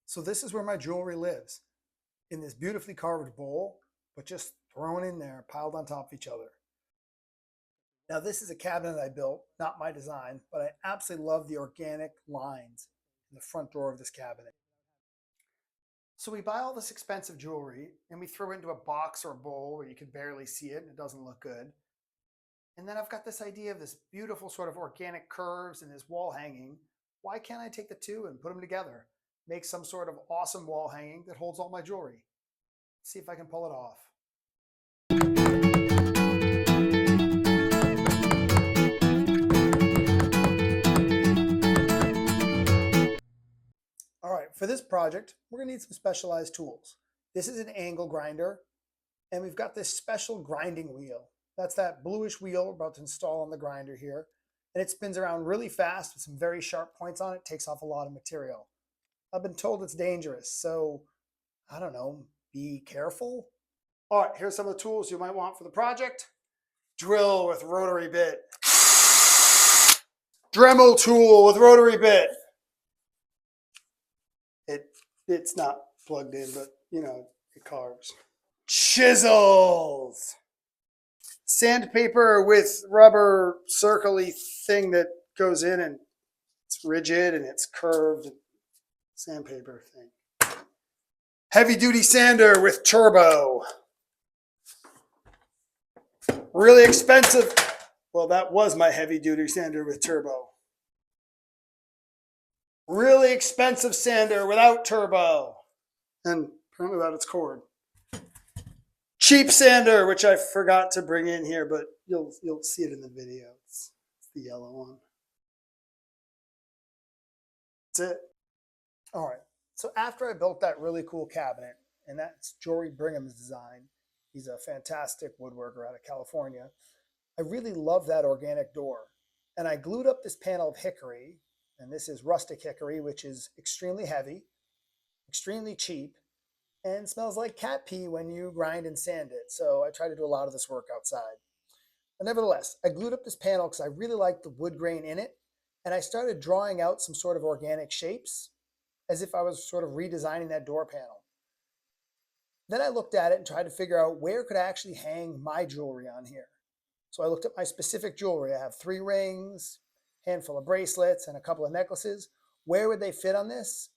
So this is where my jewelry lives, in this beautifully carved bowl, but just thrown in there, piled on top of each other. Now this is a cabinet I built, not my design, but I absolutely love the organic lines in the front door of this cabinet. So we buy all this expensive jewelry and we throw it into a box or a bowl where you can barely see it and it doesn't look good. And then I've got this idea of this beautiful sort of organic curves and this wall hanging. Why can't I take the two and put them together? Make some sort of awesome wall hanging that holds all my jewelry. See if I can pull it off. All right, for this project, we're gonna need some specialized tools. This is an angle grinder, and we've got this special grinding wheel. That's that bluish wheel we're about to install on the grinder here. And it spins around really fast with some very sharp points on it, takes off a lot of material. I've been told it's dangerous, so I don't know, be careful. All right, here's some of the tools you might want for the project. Drill with rotary bit. Dremel tool with rotary bit. It's not plugged in, but you know, it carves. Chisels. Sandpaper with rubber circle-y thing that goes in and it's rigid and it's curved. Sandpaper thing. Heavy duty sander with turbo. Really expensive. Well, that was my heavy duty sander with turbo. Really expensive sander without turbo. And apparently without its cord. Cheap sander, which I forgot to bring in here, but you'll see it in the video. It's the yellow one. That's it. All right. So after I built that really cool cabinet, and that's Jory Brigham's design, he's a fantastic woodworker out of California, I really love that organic door. And I glued up this panel of hickory, and this is rustic hickory, which is extremely heavy, extremely cheap, and smells like cat pee when you grind and sand it. So I try to do a lot of this work outside. But nevertheless, I glued up this panel because I really liked the wood grain in it, and I started drawing out some sort of organic shapes as if I was sort of redesigning that door panel. Then I looked at it and tried to figure out where could I actually hang my jewelry on here. So I looked at my specific jewelry. I have 3 rings, a handful of bracelets, and a couple of necklaces. Where would they fit on this?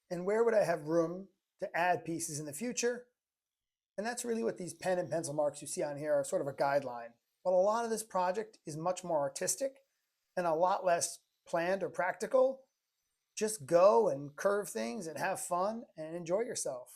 And where would I have room to add pieces in the future? And that's really what these pen and pencil marks you see on here are sort of a guideline. But a lot of this project is much more artistic and a lot less planned or practical. Just go and curve things and have fun and enjoy yourself.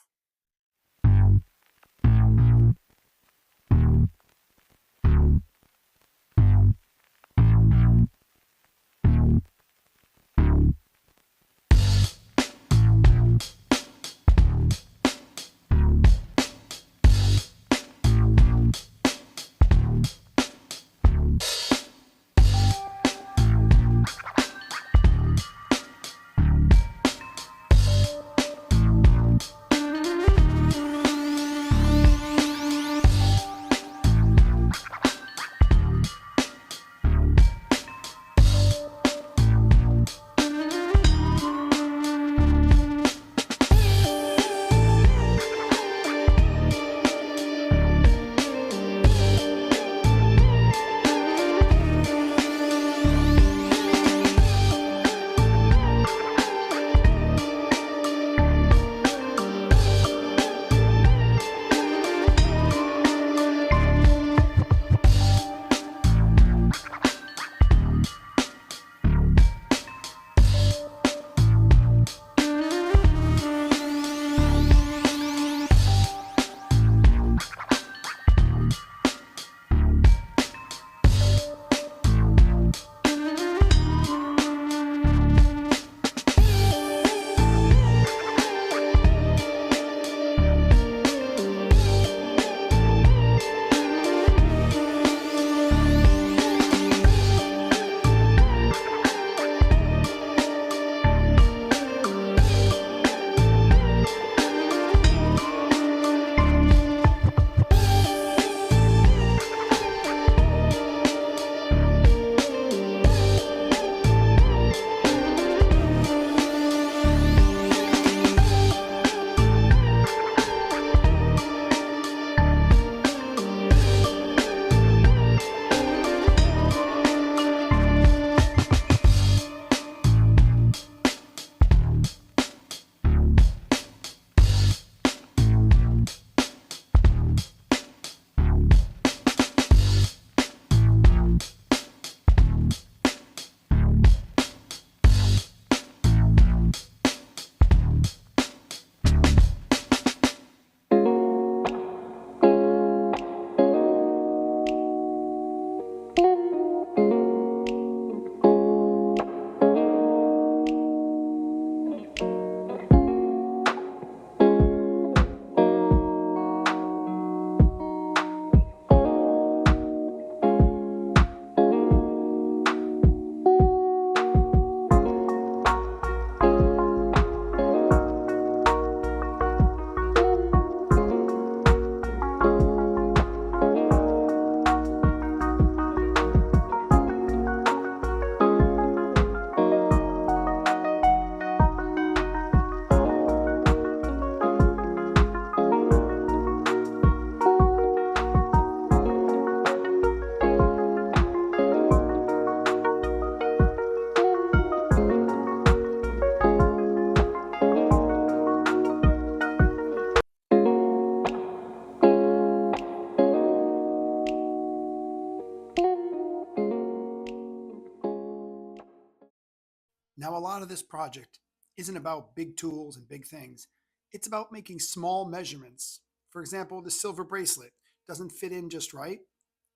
Now, a lot of this project isn't about big tools and big things. It's about making small measurements. For example, the silver bracelet doesn't fit in just right.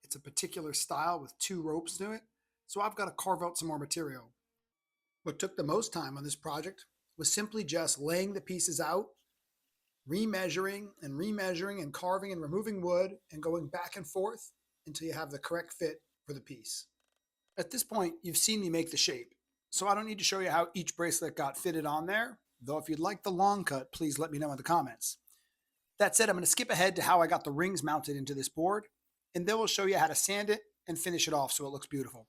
It's a particular style with 2 ropes to it, so I've got to carve out some more material. What took the most time on this project was simply just laying the pieces out, remeasuring and carving and removing wood and going back and forth until you have the correct fit for the piece. At this point, you've seen me make the shape, so I don't need to show you how each bracelet got fitted on there, though if you'd like the long cut, please let me know in the comments. That said, I'm going to skip ahead to how I got the rings mounted into this board, and then we'll show you how to sand it and finish it off so it looks beautiful.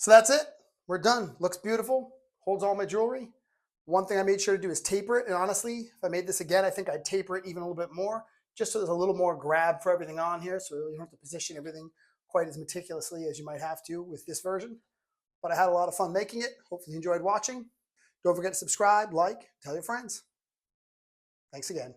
So that's it. We're done. Looks beautiful. Holds all my jewelry. One thing I made sure to do is taper it. And honestly, if I made this again, I think I'd taper it even a little bit more, just so there's a little more grab for everything on here. So you don't have to position everything quite as meticulously as you might have to with this version. But I had a lot of fun making it. Hopefully you enjoyed watching. Don't forget to subscribe, like, tell your friends. Thanks again.